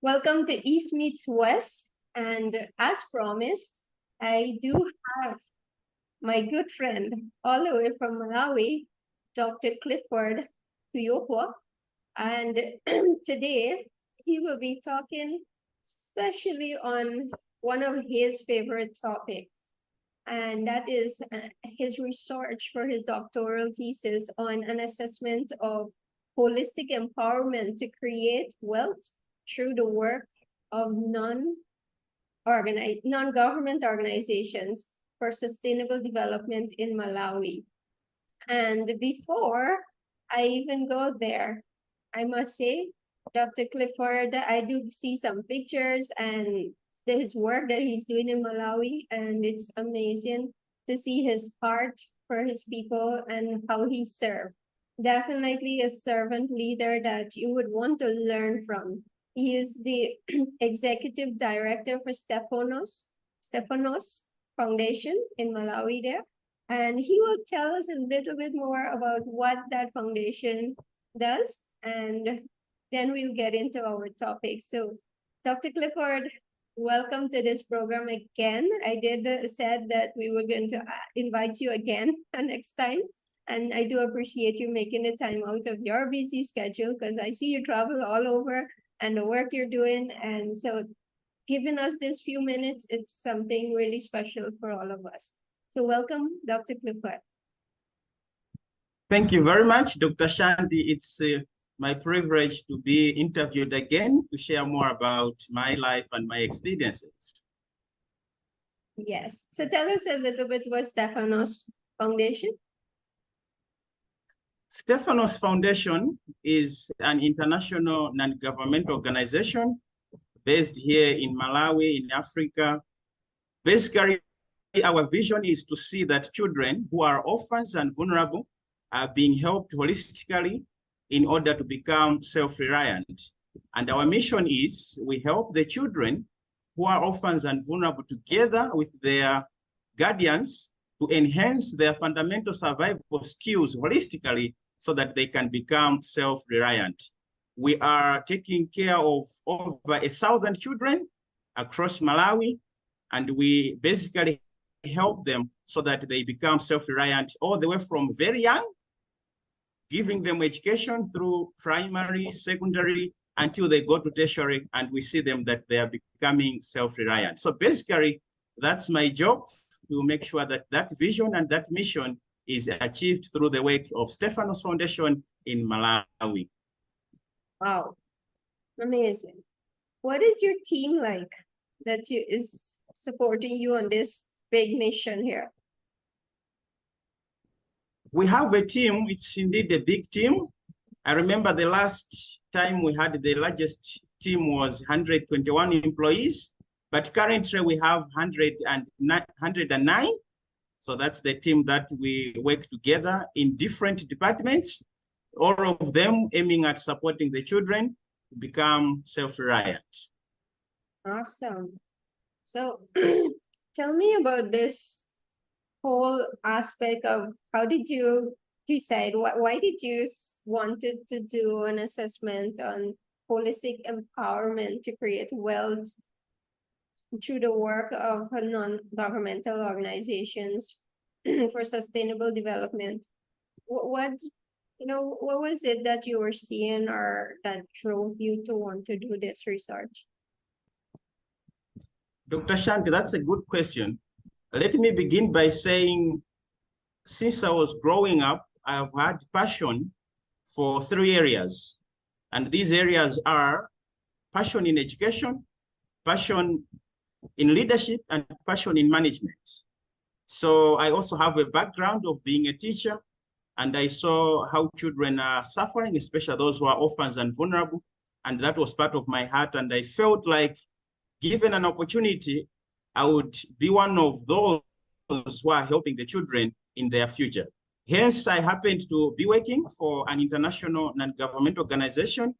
Welcome to East Meets West. And as promised, I do have my good friend all the way from Malawi, Dr. Clifford Kuyokwa. And today he will be talking especially on one of his favorite topics. And that is his research for his doctoral thesis on an assessment of holistic empowerment to create wealth through the work of non-government organizations for sustainable development in Malawi. And before I even go there, I must say, Dr. Clifford, I do see some pictures and his work that he's doing in Malawi, and it's amazing to see his heart for his people and how he served. Definitely a servant leader that you would want to learn from. He is the executive director for Stephanos Foundation in Malawi there. And he will tell us a little bit more about what that foundation does, and then we'll get into our topic. So, Dr. Clifford, welcome to this program again. I did said that we were going to invite you again next time. And I do appreciate you making the time out of your busy schedule, because I see you travel all over and the work you're doing. And so giving us this few minutes, it's something really special for all of us. So welcome, Dr. Clifford. Thank you very much, Dr. Shanti. It's my privilege to be interviewed again to share more about my life and my experiences. Yes. So tell us a little bit about Stephanos Foundation. Stephanos Foundation is an international non-governmental organization based here in Malawi, in Africa. Basically, our vision is to see that children who are orphans and vulnerable are being helped holistically in order to become self-reliant. And our mission is we help the children who are orphans and vulnerable together with their guardians to enhance their fundamental survival skills holistically so that they can become self-reliant. We are taking care of over 1,000 children across Malawi, and we basically help them so that they become self-reliant all the way from very young, giving them education through primary, secondary, until they go to tertiary, and we see them that they are becoming self-reliant. So basically, that's my job, to make sure that that vision and that mission is achieved through the work of Stephanos Foundation in Malawi. Wow, amazing. What is your team like that is supporting you on this big mission here? We have a team. It's indeed a big team. I remember the last time we had the largest team was 121 employees, but currently we have 109. So that's the team that we work together in different departments, all of them aiming at supporting the children to become self-reliant. Awesome. So tell me about this whole aspect of how did you decide, why did you wanted to do an assessment on holistic empowerment to create wealth through the work of non-governmental organizations for sustainable development? What was it that you were seeing or that drove you to want to do this research? Dr. Shanti, that's a good question. Let me begin by saying, since I was growing up, I've had passion for 3 areas. And these areas are passion in education, passion in leadership, and passion in management. So I also have a background of being a teacher, and I saw how children are suffering, especially those who are orphans and vulnerable. And that was part of my heart. And I felt like, given an opportunity, I would be one of those who are helping the children in their future. Hence, I happened to be working for an international non-governmental organization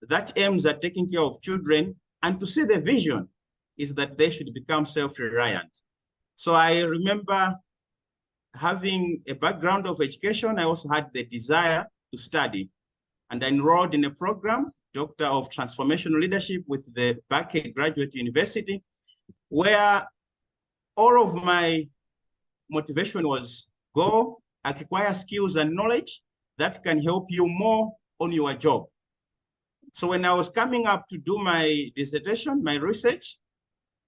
that aims at taking care of children, and to see the vision is that they should become self-reliant. So I remember having a background of education. I also had the desire to study. and I enrolled in a program, Doctor of Transformational Leadership with the Bakke Graduate University, where all of my motivation was go acquire skills and knowledge that can help you more on your job. So when I was coming up to do my dissertation, my research,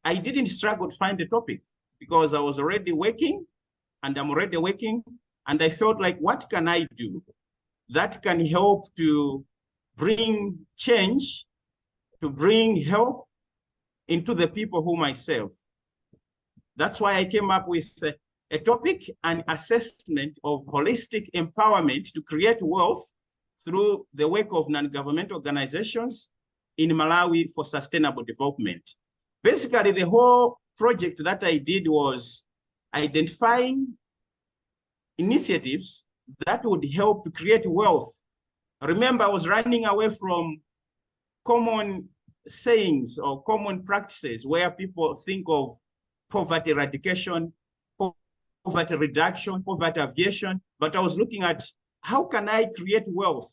I didn't struggle to find a topic because I was already working and I'm already working. And I felt like, what can I do that can help to bring change, to bring help into the people whom I serve? That's why I came up with a topic, an assessment of holistic empowerment to create wealth through the work of non-governmental organizations in Malawi for sustainable development. Basically, the whole project that I did was identifying initiatives that would help to create wealth. Remember, I was running away from common sayings or common practices where people think of poverty eradication, poverty reduction, poverty alleviation, but I was looking at how can I create wealth?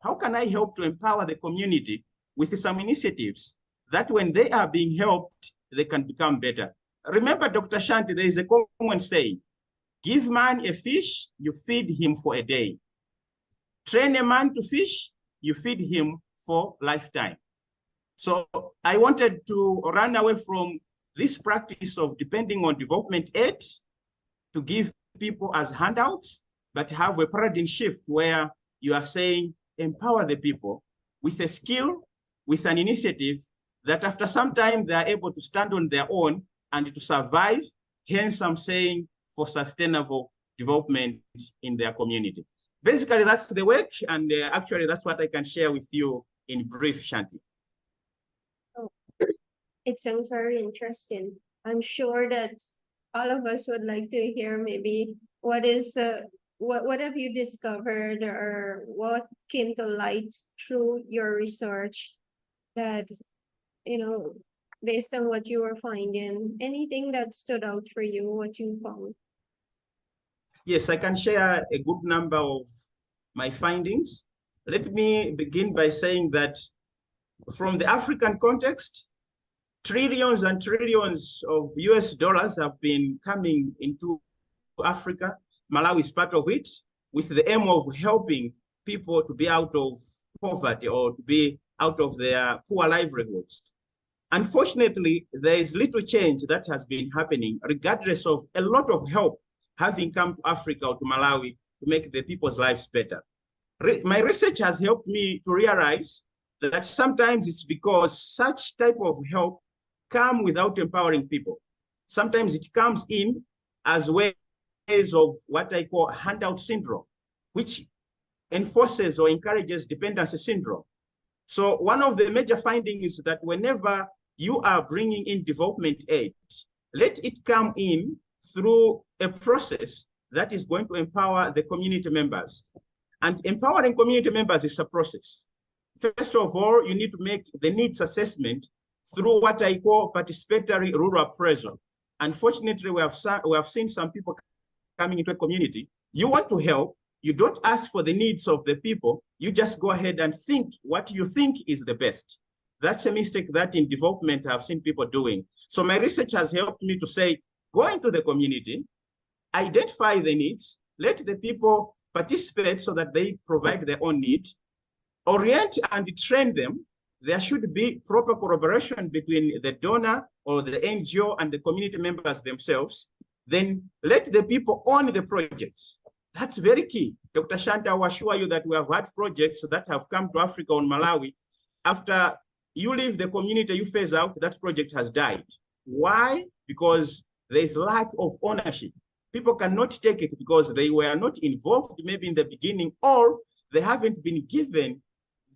How can I help to empower the community with some initiatives that when they are being helped, they can become better? Remember, Dr. Shanti, there is a common saying, give man a fish, you feed him for a day. Train a man to fish, you feed him for lifetime. So I wanted to run away from this practice of depending on development aid to give people as handouts, but have a paradigm shift where you are saying, empower the people with a skill, with an initiative that after some time they are able to stand on their own and to survive. Hence, I'm saying for sustainable development in their community. Basically, that's the work, and actually that's what I can share with you in brief, Shanti. Oh, it sounds very interesting. I'm sure that all of us would like to hear maybe what have you discovered or what came to light through your research that, you know, based on what you were finding, anything that stood out for you, what you found? Yes, I can share a good number of my findings. Let me begin by saying that from the African context, trillions and trillions of US dollars have been coming into Africa. Malawi is part of it, with the aim of helping people to be out of poverty or to be out of their poor livelihoods. Unfortunately, there is little change that has been happening, regardless of a lot of help having come to Africa or to Malawi to make the people's lives better. My research has helped me to realize that sometimes it's because such type of help come without empowering people. Sometimes it comes in as ways of what I call handout syndrome, which enforces or encourages dependency syndrome. So one of the major findings is that whenever you are bringing in development aid, let it come in through a process that is going to empower the community members. And empowering community members is a process. First of all, you need to make the needs assessment through what I call participatory rural appraisal. Unfortunately, we have seen some people coming into a community. You want to help, you don't ask for the needs of the people, you just go ahead and think what you think is the best. That's a mistake that in development I've seen people doing. So my research has helped me to say, go into the community, identify the needs, let the people participate so that they provide their own need, orient and train them. There should be proper collaboration between the donor or the NGO and the community members themselves. Then let the people own the projects. That's very key. Dr. Shanta, I will assure you that we have had projects that have come to Africa on Malawi. After you leave the community, you phase out, that project has died. Why? Because there is lack of ownership. People cannot take it because they were not involved maybe in the beginning, or they haven't been given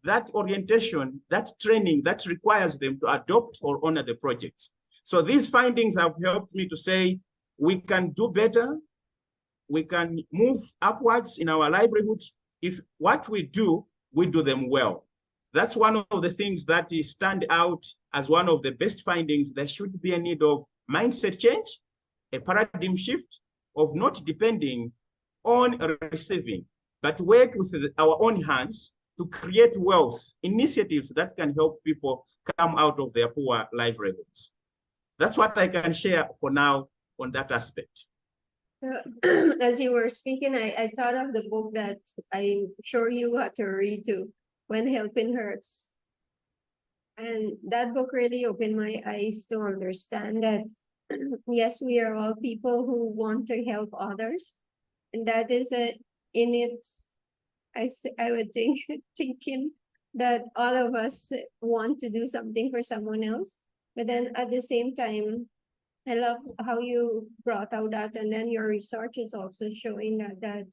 that orientation, that training that requires them to adopt or honor the projects. So these findings have helped me to say, we can do better. We can move upwards in our livelihoods if what we do them well. That's one of the things that stand out as one of the best findings. There should be a need of mindset change, a paradigm shift of not depending on receiving, but work with our own hands to create wealth, initiatives that can help people come out of their poor livelihoods. That's what I can share for now on that aspect. As you were speaking, I thought of the book that I'm sure you got to read too, When Helping Hurts. And that book really opened my eyes to understand that, yes, we are all people who want to help others. And that is in it, I would think, thinking that all of us want to do something for someone else. But then at the same time, I love how you brought out that, and then your research is also showing that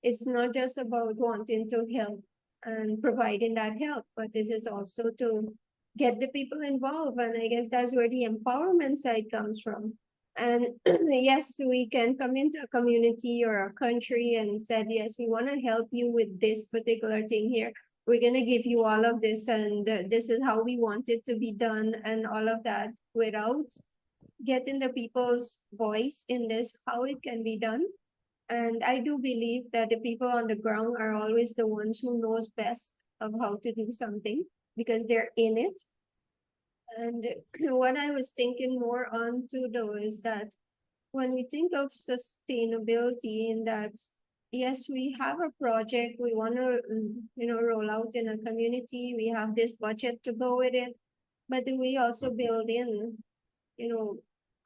it's not just about wanting to help and providing that help, but it is also to get the people involved. And I guess that's where the empowerment side comes from. And yes, we can come into a community or a country and said, yes, we want to help you with this particular thing here. We're going to give you all of this, and this is how we want it to be done, and all of that, without getting the people's voice in this, how it can be done. And I do believe that the people on the ground are always the ones who knows best of how to do something, because they're in it. And what I was thinking more on too, though, is that when we think of sustainability, in that, yes, we have a project we want to, roll out in a community, we have this budget to go with it, but do we also build in,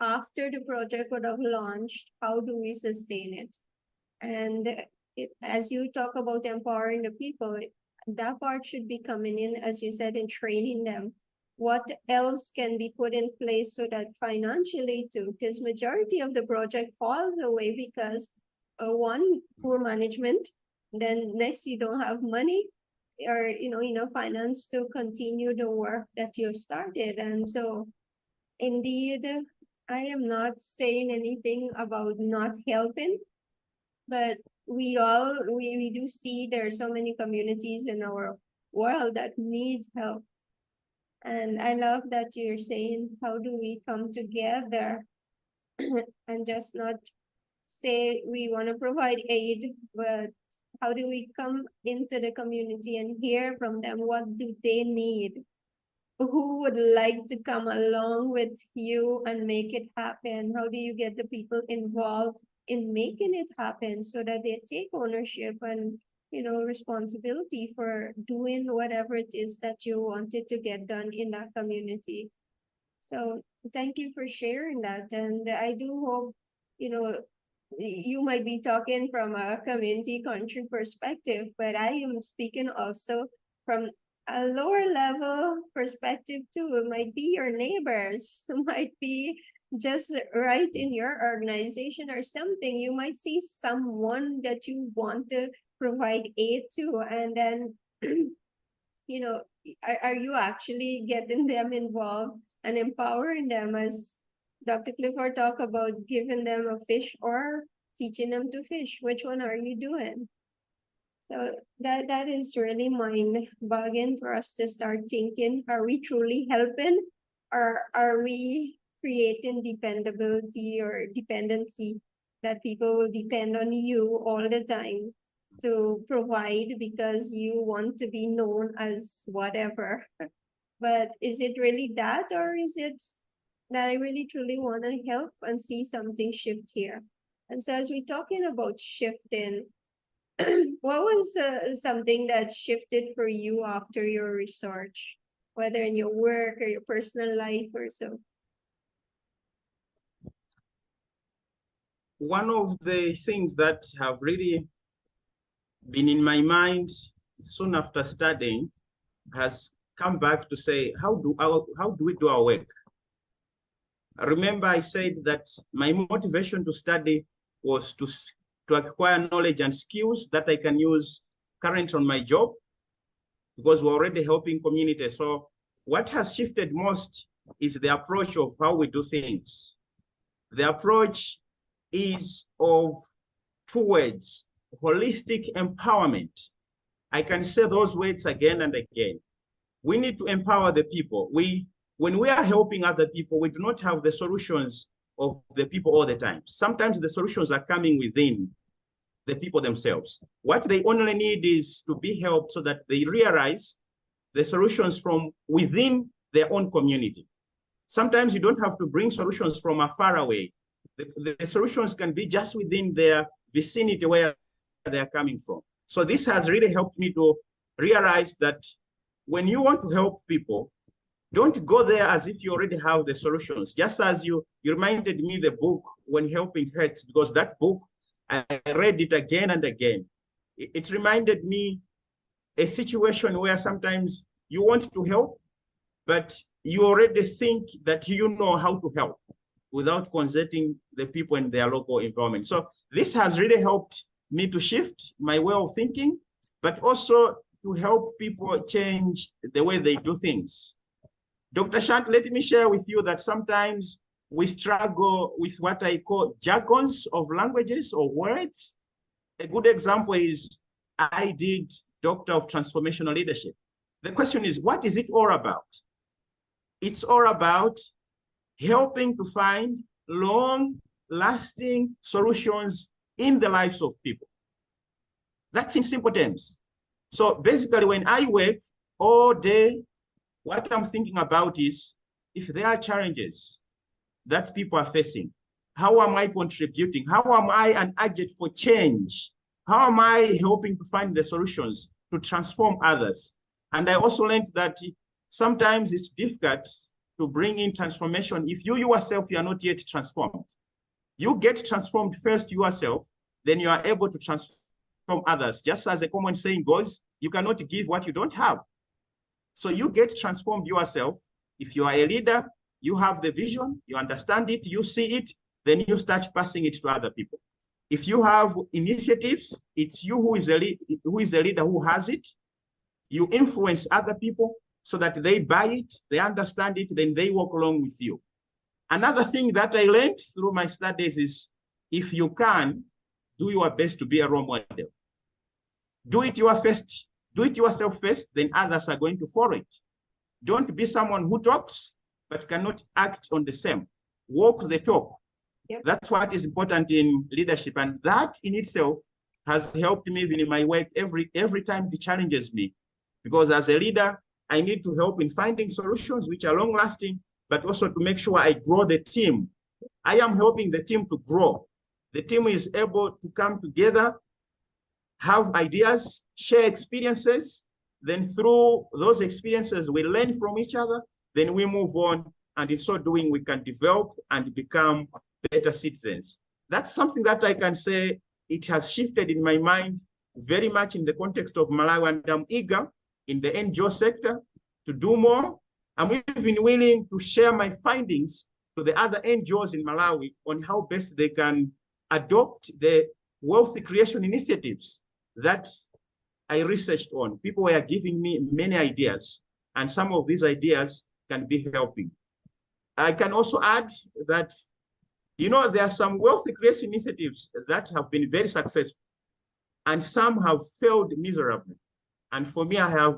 after the project would have launched, how do we sustain it? And as you talk about empowering the people, that part should be coming in, as you said, in training them. What else can be put in place so that financially too, because majority of the project falls away because one, poor management, then next you don't have money or enough finance to continue the work that you started. And so indeed, I am not saying anything about not helping, but we do see there are so many communities in our world that needs help. And I love that you're saying, how do we come together and just not say we want to provide aid, but how do we come into the community and hear from them? What do they need? Who would like to come along with you and make it happen? How do you get the people involved in making it happen so that they take ownership and responsibility for doing whatever it is that you wanted to get done in that community? So thank you for sharing that. And I do hope, you might be talking from a community country perspective, but I am speaking also from a lower level perspective too. It might be your neighbors, it might be just right in your organization or something. You might see someone that you want to provide aid to, and then are you actually getting them involved and empowering them, as Dr. Clifford talked about, giving them a fish or teaching them to fish? Which one are you doing? So that is really mind-boggling for us to start thinking, are we truly helping, or are we creating dependability or dependency, that people will depend on you all the time to provide because you want to be known as whatever? But is it really that, or is it that I really truly want to help and see something shift here? And so as we're talking about shifting, what was something that shifted for you after your research, whether in your work or your personal life or so? One of the things that have really been in my mind soon after studying has come back to say, how do we do our work? I remember I said that my motivation to study was to acquire knowledge and skills that I can use currently on my job, because we're already helping communities. So what has shifted most is the approach of how we do things. The approach is of two words: holistic empowerment. I can say those words again and again. We need to empower the people. When we are helping other people, we do not have the solutions of the people all the time. Sometimes the solutions are coming within. the people themselves. What they only need is to be helped so that they realize the solutions from within their own community. Sometimes you don't have to bring solutions from afar away. The solutions can be just within their vicinity where they're coming from. So this has really helped me to realize that when you want to help people, don't go there as if you already have the solutions. Just as you reminded me the book When Helping Hurts, because that book, I read it again and again. It reminded me a situation where sometimes you want to help, but you already think that you know how to help without consulting the people in their local environment. So this has really helped me to shift my way of thinking, but also to help people change the way they do things. Dr. Shant, let me share with you that sometimes we struggle with what I call jargons of languages or words. A good example is I did Doctor of Transformational Leadership. The question is, what is it all about? It's all about helping to find long-lasting solutions in the lives of people. That's in simple terms. So basically, when I work all day, what I'm thinking about is, if there are challenges that people are facing, how am I contributing? How am I an agent for change? How am I helping to find the solutions to transform others? And I also learned that sometimes it's difficult to bring in transformation if you yourself, you are not yet transformed. You get transformed first yourself, then you are able to transform others. Just as a common saying goes, you cannot give what you don't have. So you get transformed yourself. If you are a leader, you have the vision, you understand it, you see it, then you start passing it to other people. If you have initiatives, it's you who is a leader who has it. You influence other people so that they buy it, they understand it, then they walk along with you. Another thing that I learned through my studies is, if you can, do your best to be a role model. Do it yourself first, then others are going to follow it. Don't be someone who talks, but cannot act on the same. Walk the talk. Yep. That's what is important in leadership. And that in itself has helped me even in my work every time it challenges me. Because as a leader, I need to help in finding solutions which are long-lasting, but also to make sure I grow the team. I am helping the team to grow. The team is able to come together, have ideas, share experiences. Then through those experiences, we learn from each other. Then we move on. And in so doing, we can develop and become better citizens. That's something that I can say it has shifted in my mind very much in the context of Malawi. And I'm eager in the NGO sector to do more. I'm even willing to share my findings to the other NGOs in Malawi on how best they can adopt the wealth creation initiatives that I researched on. People were giving me many ideas, and some of these ideas can be helping. I can also add that, there are some wealth creation initiatives that have been very successful, and some have failed miserably. And for me, I have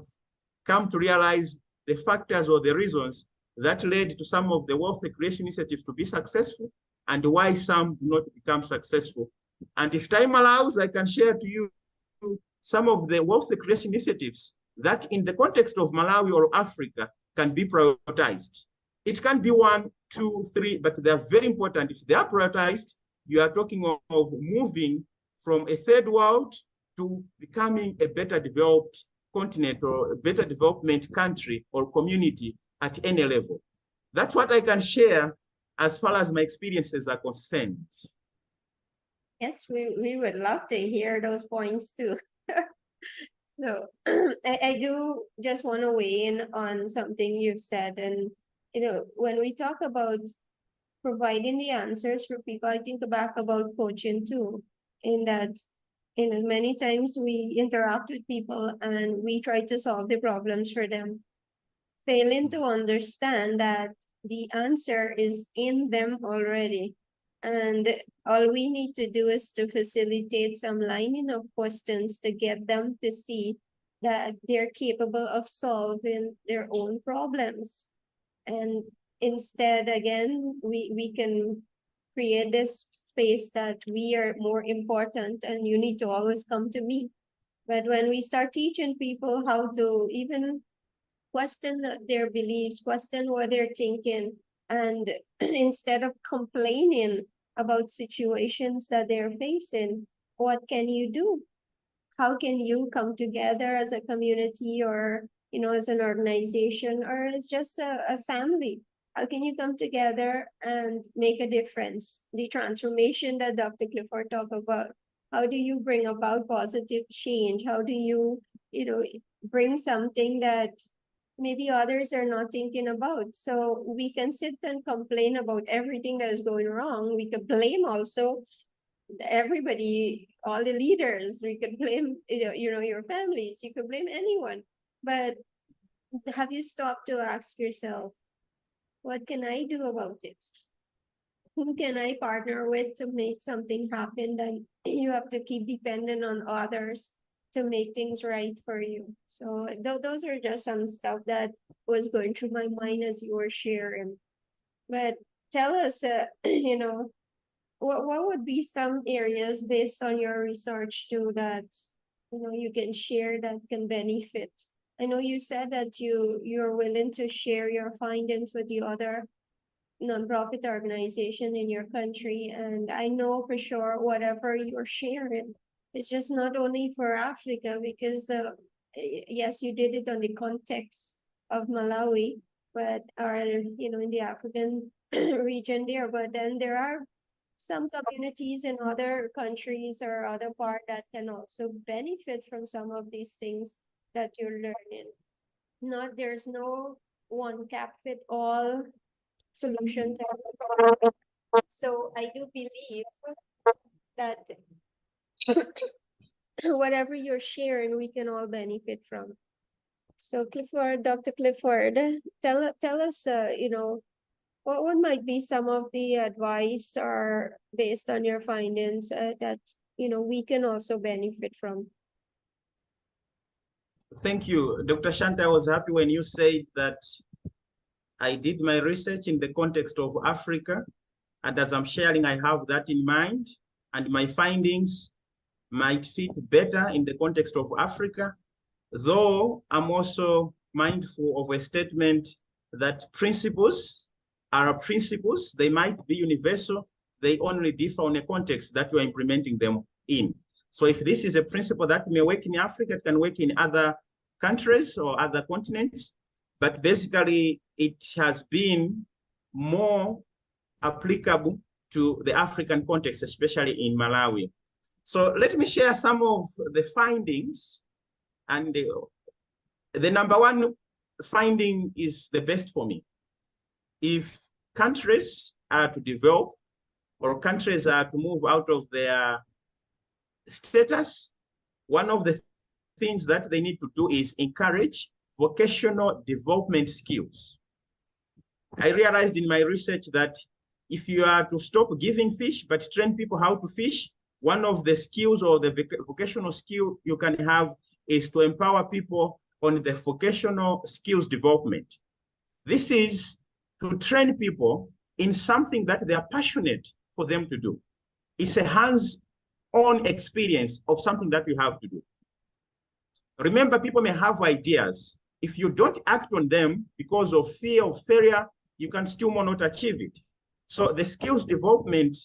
come to realize the factors or the reasons that led to some of the wealth creation initiatives to be successful and why some do not become successful. And if time allows, I can share to you some of the wealth creation initiatives that in the context of Malawi or Africa can be prioritized. It can be 1, 2, 3, but they're very important. If they are prioritized, you are talking of moving from a third world to becoming a better developed continent or a better development country or community at any level. That's what I can share as far as my experiences are concerned. Yes, we would love to hear those points too. So I do just want to weigh in on something you've said. And, when we talk about providing the answers for people, I think back about coaching too, in that, many times we interact with people and we try to solve the problems for them, failing to understand that the answer is in them already. And all we need to do is to facilitate some lining of questions to get them to see that they're capable of solving their own problems. And instead, again, we can create this space that we are more important and you need to always come to me. But when we start teaching people how to even question their beliefs, question what they're thinking, and instead of complaining about situations that they're facing, what can you do? How can you come together as a community, or as an organization, or as just a family? How can you come together and make a difference? The transformation that Dr. Clifford talked about. How do you bring about positive change? How do you, bring something that maybe others are not thinking about? So we can sit and complain about everything that is going wrong. We could blame also everybody, all the leaders. We could blame, your families. You could blame anyone. But have you stopped to ask yourself, what can I do about it? Who can I partner with to make something happen? Then you have to keep dependent on others to make things right for you. So those are just some stuff that was going through my mind as you were sharing. But tell us, what would be some areas based on your research too that you can share that can benefit? I know you said that you're willing to share your findings with the other nonprofit organization in your country, and I know for sure whatever you're sharing is just not only for Africa, because yes, you did it on the context of Malawi, but in the African region there, but then there are some communities in other countries or other part that can also benefit from some of these things that you're learning. There's no one cap fit all solution to everything. So I do believe that whatever you're sharing, we can all benefit from. So Dr. Clifford, tell us, what might be some of the advice or based on your findings that we can also benefit from? Thank you, Dr. Shanta. I was happy when you said that I did my research in the context of Africa, and as I'm sharing, I have that in mind, and my findings might fit better in the context of Africa, though I'm also mindful of a statement that principles are principles. They might be universal. They only differ on a context that you're implementing them in. So if this is a principle that may work in Africa, it can work in other countries or other continents. But basically, it has been more applicable to the African context, especially in Malawi. So let me share some of the findings. And the number one finding is the best for me. If countries are to develop, or countries are to move out of their status, one of the things that they need to do is encourage vocational development skills. I realized in my research that if you are to stop giving fish but train people how to fish, one of the skills or the vocational skill you can have is to empower people on the vocational skills development. This is to train people in something that they are passionate for them to do. It's a hands-on experience of something that you have to do. Remember, people may have ideas. If you don't act on them because of fear of failure, you can still not achieve it. So the skills development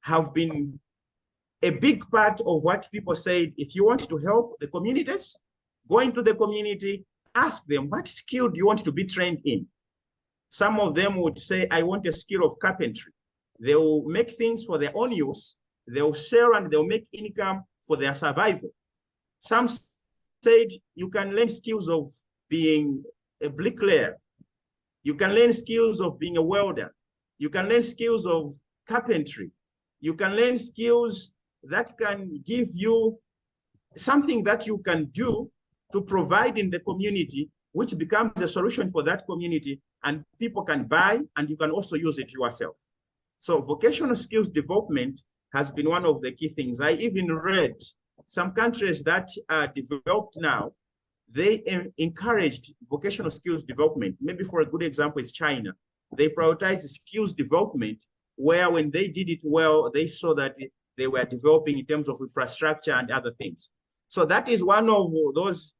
have been a big part of what people said. If you want to help the communities, go into the community, ask them, what skill do you want to be trained in? Some of them would say, I want a skill of carpentry. They will make things for their own use. They'll sell and they'll make income for their survival. Some said you can learn skills of being a bricklayer. You can learn skills of being a welder. You can learn skills of carpentry. You can learn skills that can give you something that you can do to provide in the community, which becomes a solution for that community, and people can buy, and you can also use it yourself. So vocational skills development has been one of the key things. I even read some countries that are developed now, they encouraged vocational skills development. Maybe for a good example is China. They prioritize skills development where when they did it well, they saw that they were developing in terms of infrastructure and other things. So that is one of those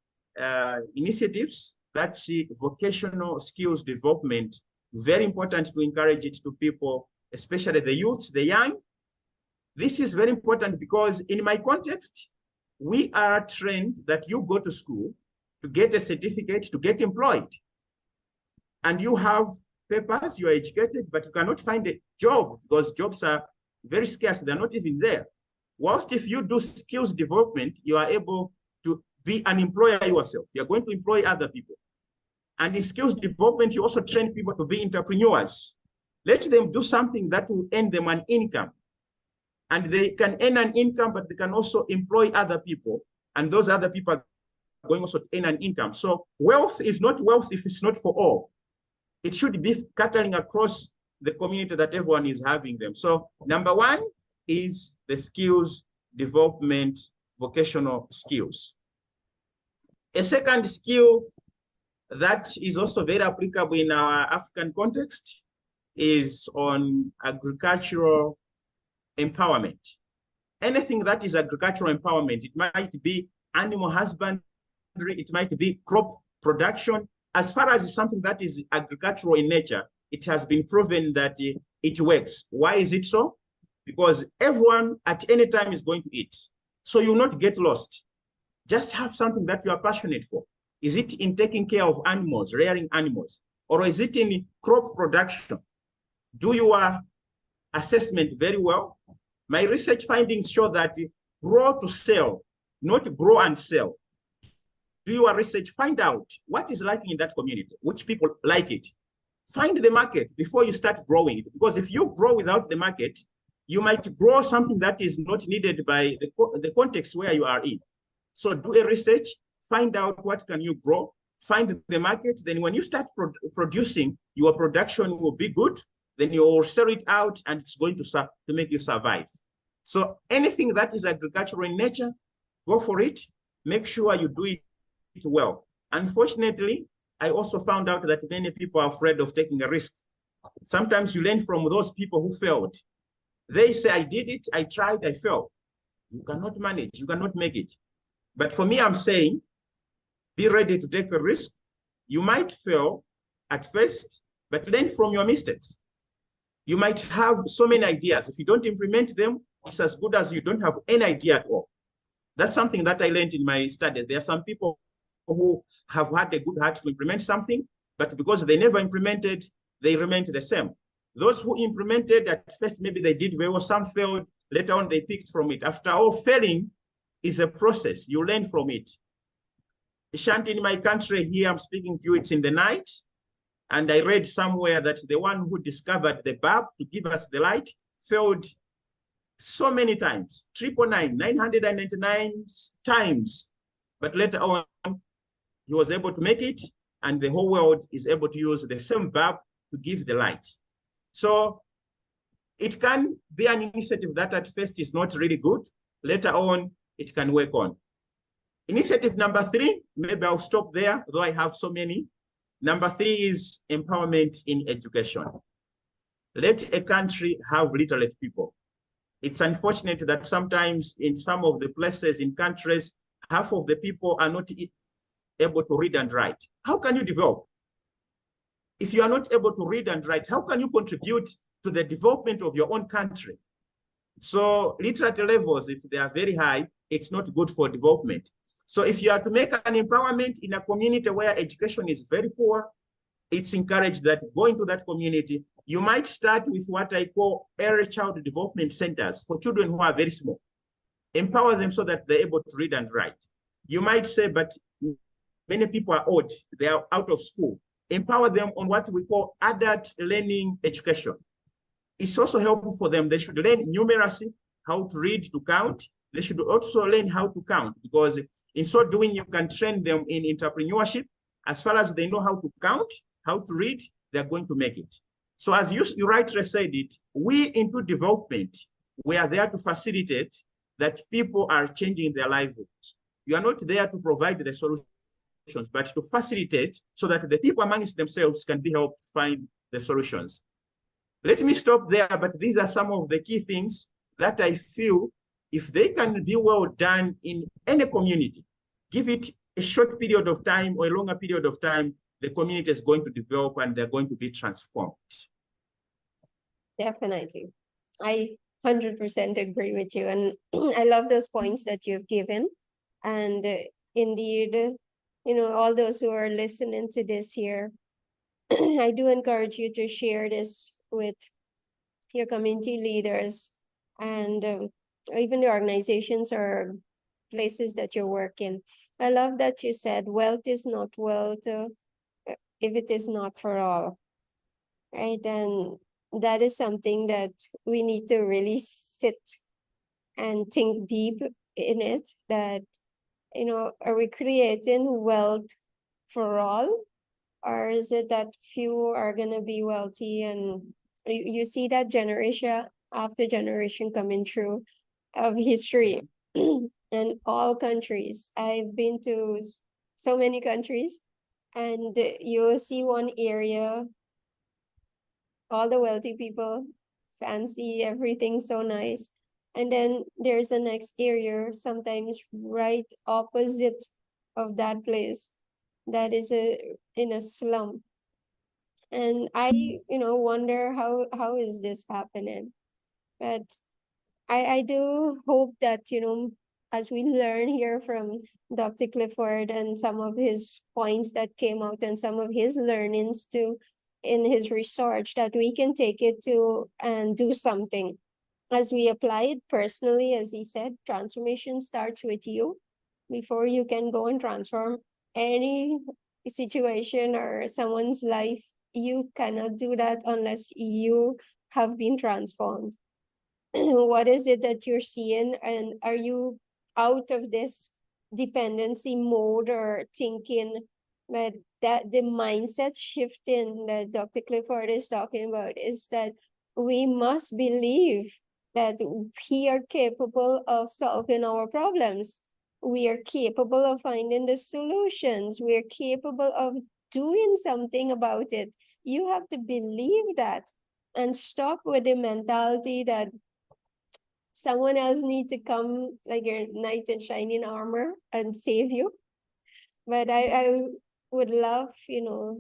initiatives. That's vocational skills development. Very important to encourage it to people, especially the youth, the young. This is very important because in my context, we are trained that you go to school to get a certificate, to get employed. And you have papers, you are educated, but you cannot find a job because jobs are very scarce. They're not even there. Whilst if you do skills development, you are able to be an employer yourself. You're going to employ other people. And in skills development, you also train people to be entrepreneurs. Let them do something that will earn them an income. And they can earn an income, but they can also employ other people. And those other people are going also to earn an income. So wealth is not wealth if it's not for all. It should be scattering across the community that everyone is having them. So number one is the skills development, vocational skills. A second skill that is also very applicable in our African context is on agricultural empowerment. Anything that is agricultural empowerment, it might be animal husbandry, it might be crop production. As far as something that is agricultural in nature, it has been proven that it works. Why is it so? Because everyone at any time is going to eat. So you'll not get lost. Just have something that you are passionate for. Is it in taking care of animals, rearing animals? Or is it in crop production? Do your assessment very well. My research findings show that grow to sell, not grow and sell. Do your research, find out what is lacking in that community, which people like it. Find the market before you start growing it. Because if you grow without the market, you might grow something that is not needed by the context where you are in. So do a research, find out what can you grow, find the market. Then when you start producing, your production will be good. Then you will sell it out and it's going to make you survive. So anything that is agricultural in nature, go for it. Make sure you do it well. Unfortunately, I also found out that many people are afraid of taking a risk. Sometimes you learn from those people who failed. They say, I did it, I tried, I failed. You cannot manage, you cannot make it. But for me, I'm saying, be ready to take a risk. You might fail at first, but learn from your mistakes. You might have so many ideas. If you don't implement them, it's as good as you don't have any idea at all. That's something that I learned in my studies. There are some people who have had a good heart to implement something, but because they never implemented, they remained the same. Those who implemented at first, maybe they did very well, some failed, later on they picked from it. After all, failing is a process, you learn from it. Shanti, in my country here, I'm speaking to you, it's in the night, and I read somewhere that the one who discovered the bulb to give us the light failed so many times, 999 times, but later on, he was able to make it, and the whole world is able to use the same bulb to give the light. So it can be an initiative that at first is not really good. Later on, it can work on. Initiative number 3, maybe I'll stop there, though I have so many. Number 3 is empowerment in education. Let a country have literate people. It's unfortunate that sometimes in some of the places in countries, half of the people are not able to read and write. How can you develop? If you are not able to read and write, how can you contribute to the development of your own country? So literacy levels, if they are very high, it's not good for development. So if you are to make an empowerment in a community where education is very poor, it's encouraged that go into that community. You might start with what I call early child development centers for children who are very small. Empower them so that they're able to read and write. You might say, but many people are old, they are out of school. Empower them on what we call adult learning education. It's also helpful for them. They should learn numeracy, how to read, to count. They should also learn how to count, because in so doing, you can train them in entrepreneurship. As far as they know how to count, how to read, they're going to make it. So as you rightly said it, we into development, we are there to facilitate that people are changing their livelihoods. You are not there to provide the solutions, but to facilitate so that the people amongst themselves can be helped find the solutions. Let me stop there, but these are some of the key things that I feel if they can be well done in any community, give it a short period of time or a longer period of time, the community is going to develop and they're going to be transformed. Definitely. I 100% agree with you. And I love those points that you've given. And indeed, all those who are listening to this here, I do encourage you to share this with your community leaders and even the organizations or places that you work in. I love that you said wealth is not wealth if it is not for all, right? And that is something that we need to really sit and think deep in it, that, are we creating wealth for all? Or is it that few are going to be wealthy? And you see that generation after generation coming through of history in all countries. I've been to so many countries, and you'll see one area, all the wealthy people, fancy, everything so nice. And then there's a next area, sometimes right opposite of that place, that is in a slum. And I, wonder how is this happening? But I do hope that, as we learn here from Dr. Clifford and some of his points that came out and some of his learnings too in his research, that we can take it to and do something. As we apply it personally, as he said, transformation starts with you. Before you can go and transform any situation or someone's life, you cannot do that unless you have been transformed. What is it that you're seeing, and are you out of this dependency mode or thinking? But that the mindset shifting that Dr. Clifford is talking about is that we must believe that we are capable of solving our problems. We are capable of finding the solutions. We are capable of doing something about it. You have to believe that and stop with the mentality that someone else needs to come like your knight in shining armor and save you. But I would love,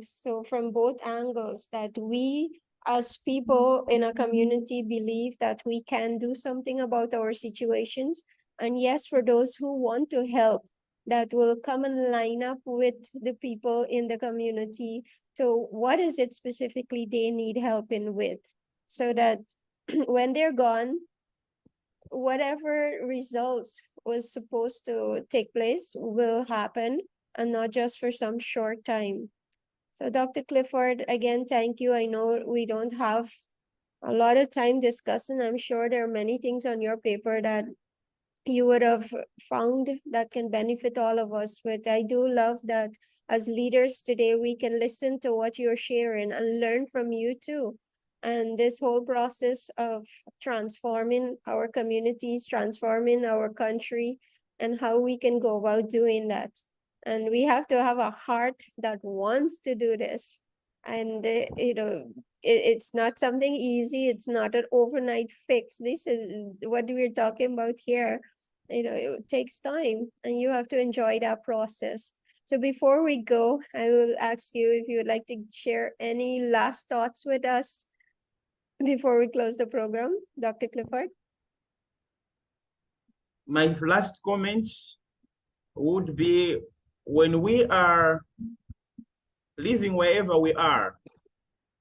so from both angles, that we as people in a community believe that we can do something about our situations. And yes, for those who want to help, that will come and line up with the people in the community to what is it specifically they need help in with, so that when they're gone, whatever results was supposed to take place will happen, and not just for some short time. So Dr. Clifford, again, thank you. I know we don't have a lot of time discussing. I'm sure there are many things on your paper that you would have found that can benefit all of us. But I do love that as leaders today, we can listen to what you're sharing and learn from you too. And this whole process of transforming our communities, transforming our country, and how we can go about doing that. And we have to have a heart that wants to do this. And, it's not something easy. It's not an overnight fix. This is what we're talking about here. It takes time, and you have to enjoy that process. So before we go, I will ask you if you would like to share any last thoughts with us before we close the program, Dr. Clifford. My last comments would be, when we are living wherever we are,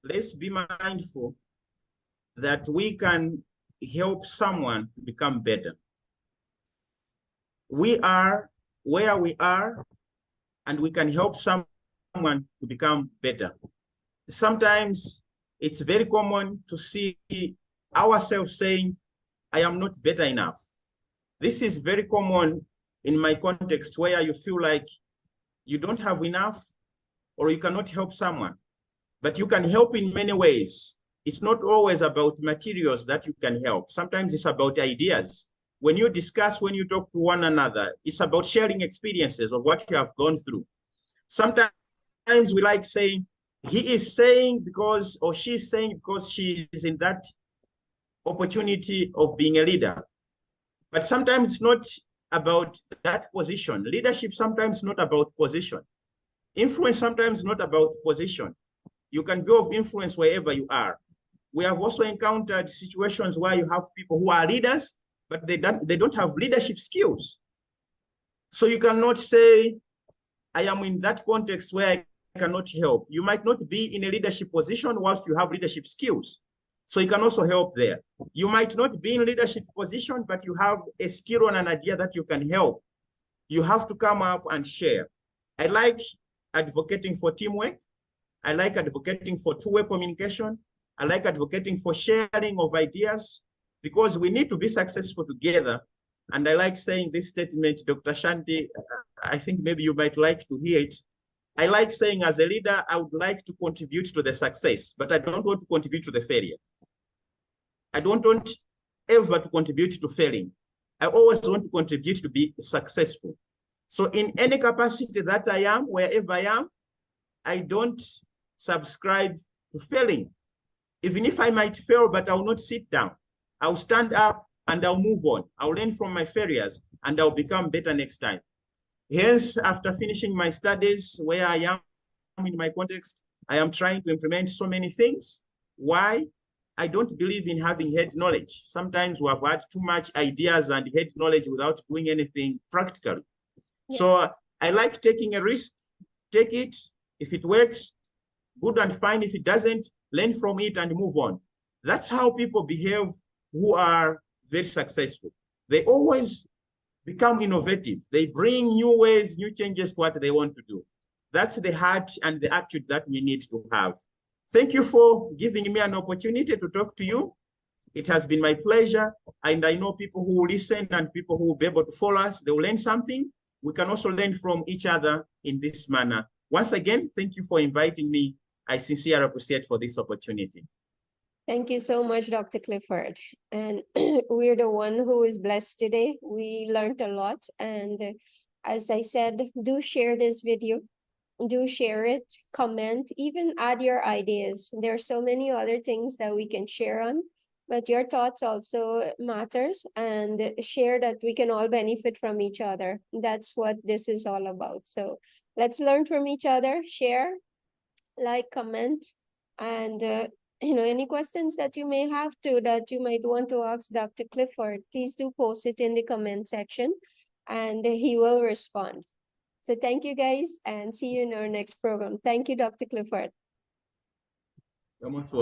let's be mindful that we can help someone become better. We are where we are, and we can help someone to become better. Sometimes it's very common to see ourselves saying, I am not better enough. This is very common in my context, where you feel like you don't have enough or you cannot help someone. But you can help in many ways. It's not always about materials that you can help. Sometimes it's about ideas. When you discuss, when you talk to one another, it's about sharing experiences of what you have gone through. Sometimes we like saying, he is saying because, or she is saying because she is in that opportunity of being a leader. But sometimes it's not about that position. Leadership sometimes not about position. Influence sometimes not about position. You can be of influence wherever you are. We have also encountered situations where you have people who are leaders, but they don't have leadership skills. So you cannot say, I am in that context where I cannot help. You might not be in a leadership position whilst you have leadership skills. So you can also help there. You might not be in leadership position, but you have a skill and an idea that you can help. You have to come up and share. I like advocating for teamwork. I like advocating for two-way communication. I like advocating for sharing of ideas because we need to be successful together. And I like saying this statement, Dr. Shanti, I think maybe you might like to hear it. I like saying as a leader, I would like to contribute to the success, but I don't want to contribute to the failure. I don't want ever to contribute to failing. I always want to contribute to be successful. So in any capacity that I am, wherever I am, I don't subscribe to failing. Even if I might fail, but I will not sit down. I'll stand up and I'll move on. I'll learn from my failures and I'll become better next time. Hence, after finishing my studies where I am in my context, I am trying to implement so many things. Why? I don't believe in having head knowledge. Sometimes we have had too much ideas and head knowledge without doing anything practically. Yeah. So I like taking a risk, take it. If it works, good and fine. If it doesn't, learn from it and move on. That's how people behave who are very successful. They always become innovative. They bring new ways, new changes to what they want to do. That's the heart and the attitude that we need to have. Thank you for giving me an opportunity to talk to you. It has been my pleasure. And I know people who will listen and people who will be able to follow us, they will learn something. We can also learn from each other in this manner. Once again, thank you for inviting me. I sincerely appreciate for this opportunity. Thank you so much, Dr. Clifford. And we're the one who is blessed today. We learned a lot. And as I said, do share this video. Do share it, comment, even add your ideas. There are so many other things that we can share on, but your thoughts also matters, and share that we can all benefit from each other. That's what this is all about. So let's learn from each other, share, like, comment, and any questions that you may have that you might want to ask Dr. Clifford, please do post it in the comment section and he will respond. So thank you guys and see you in our next program. Thank you, Dr. Clifford.